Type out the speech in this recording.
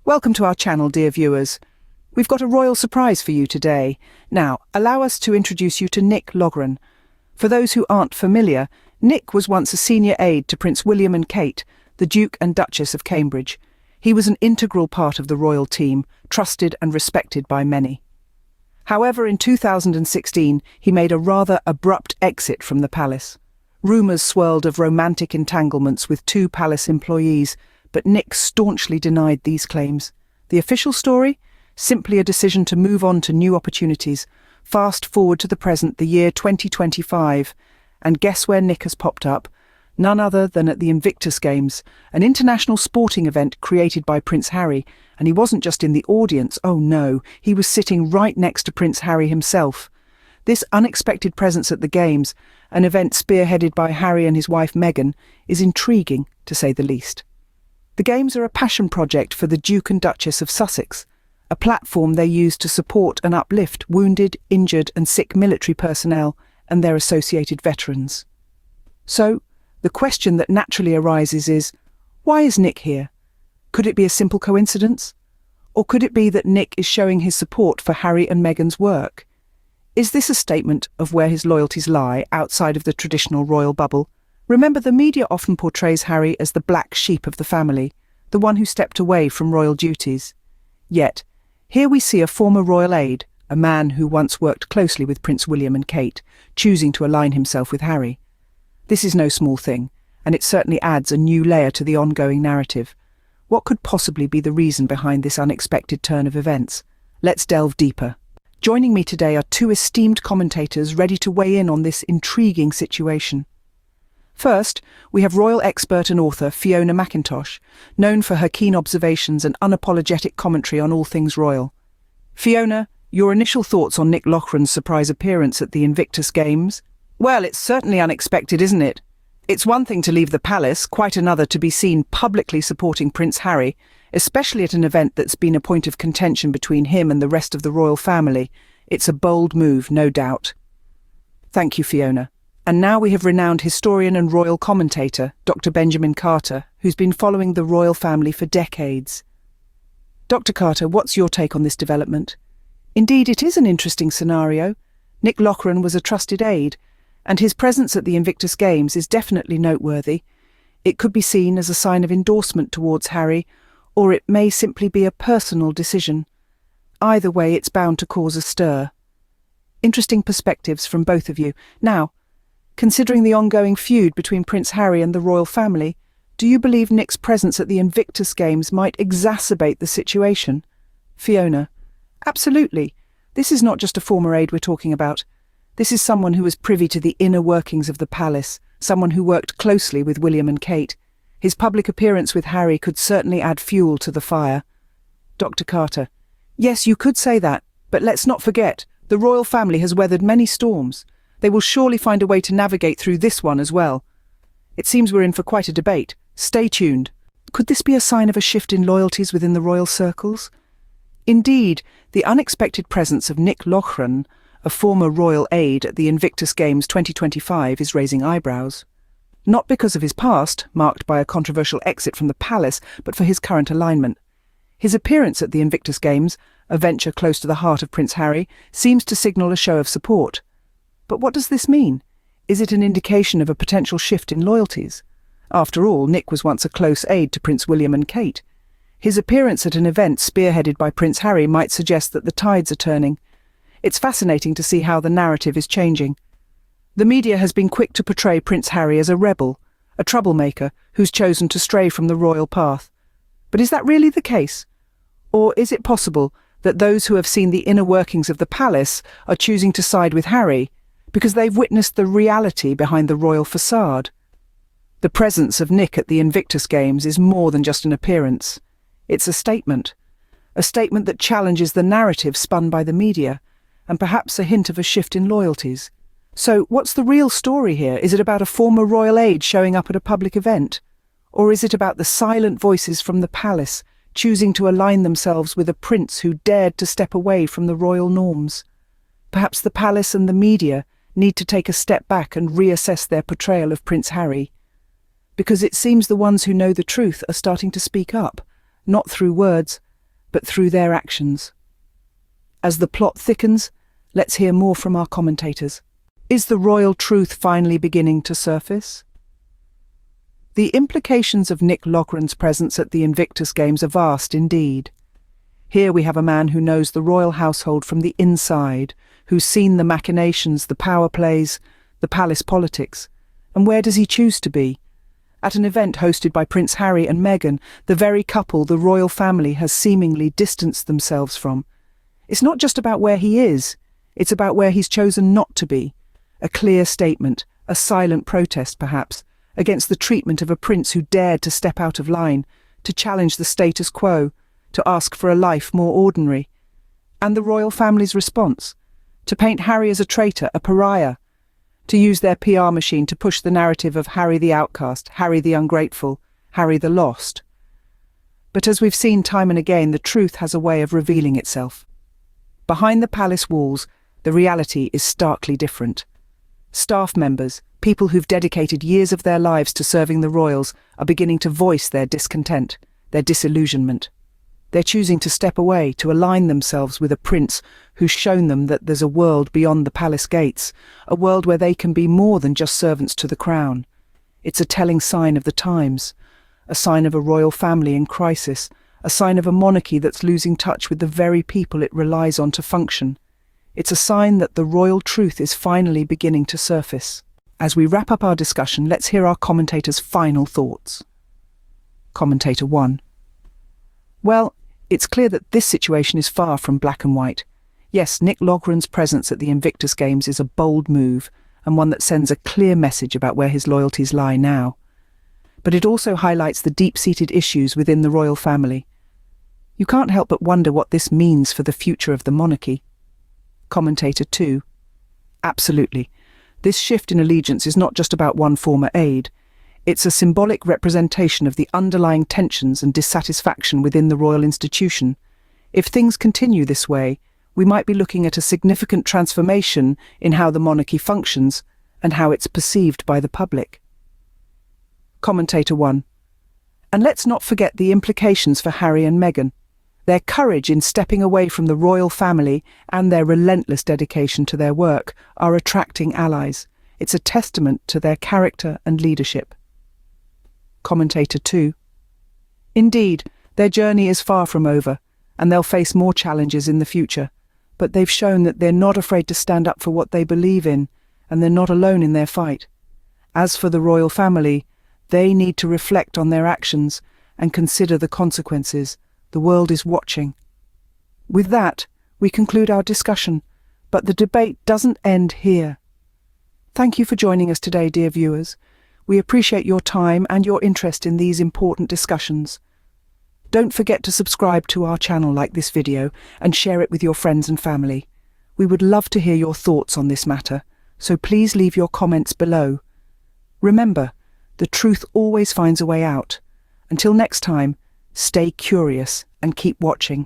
Welcome to our channel, dear viewers. We've got a royal surprise for you today. Now, allow us to introduce you to Nick Loughran. For those who aren't familiar, Nick was once a senior aide to Prince William and Kate, the Duke and Duchess of Cambridge. He was an integral part of the royal team, trusted and respected by many. However, in 2016, he made a rather abrupt exit from the palace. Rumours swirled of romantic entanglements with two palace employees, but Nick staunchly denied these claims. The official story? Simply a decision to move on to new opportunities. Fast forward to the present, the year 2025, and guess where Nick has popped up? None other than at the Invictus Games, an international sporting event created by Prince Harry, and he wasn't just in the audience, oh no, he was sitting right next to Prince Harry himself. This unexpected presence at the Games, an event spearheaded by Harry and his wife Meghan, is intriguing, to say the least. The Games are a passion project for the Duke and Duchess of Sussex, a platform they use to support and uplift wounded, injured and sick military personnel and their associated veterans. So, the question that naturally arises is, why is Nick here? Could it be a simple coincidence? Or could it be that Nick is showing his support for Harry and Meghan's work? Is this a statement of where his loyalties lie outside of the traditional royal bubble? Remember, the media often portrays Harry as the black sheep of the family, the one who stepped away from royal duties. Yet, here we see a former royal aide, a man who once worked closely with Prince William and Kate, choosing to align himself with Harry. This is no small thing, and it certainly adds a new layer to the ongoing narrative. What could possibly be the reason behind this unexpected turn of events? Let's delve deeper. Joining me today are two esteemed commentators ready to weigh in on this intriguing situation. First, we have royal expert and author Fiona McIntosh, known for her keen observations and unapologetic commentary on all things royal. Fiona, your initial thoughts on Nick Loughran's surprise appearance at the Invictus Games? Well, it's certainly unexpected, isn't it? It's one thing to leave the palace, quite another to be seen publicly supporting Prince Harry, especially at an event that's been a point of contention between him and the rest of the royal family. It's a bold move, no doubt. Thank you, Fiona. And now we have renowned historian and royal commentator, Dr. Benjamin Carter, who's been following the royal family for decades. Dr. Carter, what's your take on this development? Indeed, it is an interesting scenario. Nick Loughran was a trusted aide, and his presence at the Invictus Games is definitely noteworthy. It could be seen as a sign of endorsement towards Harry, or it may simply be a personal decision. Either way, it's bound to cause a stir. Interesting perspectives from both of you. Now, considering the ongoing feud between Prince Harry and the royal family, do you believe Nick's presence at the Invictus Games might exacerbate the situation? Fiona: absolutely. This is not just a former aide we're talking about. This is someone who was privy to the inner workings of the palace, someone who worked closely with William and Kate. His public appearance with Harry could certainly add fuel to the fire. Dr. Carter: yes, you could say that, but let's not forget, the royal family has weathered many storms. They will surely find a way to navigate through this one as well. It seems we're in for quite a debate. Stay tuned. Could this be a sign of a shift in loyalties within the royal circles? Indeed, the unexpected presence of Nick Loughran, a former royal aide at the Invictus Games 2025, is raising eyebrows. Not because of his past, marked by a controversial exit from the palace, but for his current alignment. His appearance at the Invictus Games, a venture close to the heart of Prince Harry, seems to signal a show of support. But what does this mean? Is it an indication of a potential shift in loyalties? After all, Nick was once a close aide to Prince William and Kate. His appearance at an event spearheaded by Prince Harry might suggest that the tides are turning. It's fascinating to see how the narrative is changing. The media has been quick to portray Prince Harry as a rebel, a troublemaker who's chosen to stray from the royal path. But is that really the case? Or is it possible that those who have seen the inner workings of the palace are choosing to side with Harry because they've witnessed the reality behind the royal facade? The presence of Nick at the Invictus Games is more than just an appearance. It's a statement that challenges the narrative spun by the media, and perhaps a hint of a shift in loyalties. So, what's the real story here? Is it about a former royal aide showing up at a public event? Or is it about the silent voices from the palace, choosing to align themselves with a prince who dared to step away from the royal norms? Perhaps the palace and the media need to take a step back and reassess their portrayal of Prince Harry. Because it seems the ones who know the truth are starting to speak up, not through words, but through their actions. As the plot thickens, let's hear more from our commentators. Is the royal truth finally beginning to surface? The implications of Nick Loughran's presence at the Invictus Games are vast indeed. Here we have a man who knows the royal household from the inside, who's seen the machinations, the power plays, the palace politics. And where does he choose to be? At an event hosted by Prince Harry and Meghan, the very couple the royal family has seemingly distanced themselves from. It's not just about where he is, it's about where he's chosen not to be. A clear statement, a silent protest perhaps, against the treatment of a prince who dared to step out of line, to challenge the status quo, to ask for a life more ordinary. And the royal family's response? To paint Harry as a traitor, a pariah, to use their PR machine to push the narrative of Harry the outcast, Harry the ungrateful, Harry the lost. But as we've seen time and again, the truth has a way of revealing itself. Behind the palace walls, the reality is starkly different. Staff members, people who've dedicated years of their lives to serving the royals, are beginning to voice their discontent, their disillusionment. They're choosing to step away, to align themselves with a prince who's shown them that there's a world beyond the palace gates, a world where they can be more than just servants to the crown. It's a telling sign of the times, a sign of a royal family in crisis, a sign of a monarchy that's losing touch with the very people it relies on to function. It's a sign that the royal truth is finally beginning to surface. As we wrap up our discussion, let's hear our commentators' final thoughts. Commentator 1. Well, it's clear that this situation is far from black and white. Yes, Nick Loughran's presence at the Invictus Games is a bold move, and one that sends a clear message about where his loyalties lie now. But it also highlights the deep-seated issues within the royal family. You can't help but wonder what this means for the future of the monarchy. Commentator 2. Absolutely. This shift in allegiance is not just about one former Aide. It's a symbolic representation of the underlying tensions and dissatisfaction within the royal institution. If things continue this way, we might be looking at a significant transformation in how the monarchy functions and how it's perceived by the public. Commentator 1. And let's not forget the implications for Harry and Meghan. Their courage in stepping away from the royal family and their relentless dedication to their work are attracting allies. It's a testament to their character and leadership. Commentator 2. Indeed, their journey is far from over, and they'll face more challenges in the future. But they've shown that they're not afraid to stand up for what they believe in, and they're not alone in their fight. As for the royal family, they need to reflect on their actions and consider the consequences. The world is watching. With that, we conclude our discussion, but the debate doesn't end here. Thank you for joining us today, dear viewers. We appreciate your time and your interest in these important discussions. Don't forget to subscribe to our channel, like this video, and share it with your friends and family. We would love to hear your thoughts on this matter, so please leave your comments below. Remember, the truth always finds a way out. Until next time, stay curious and keep watching.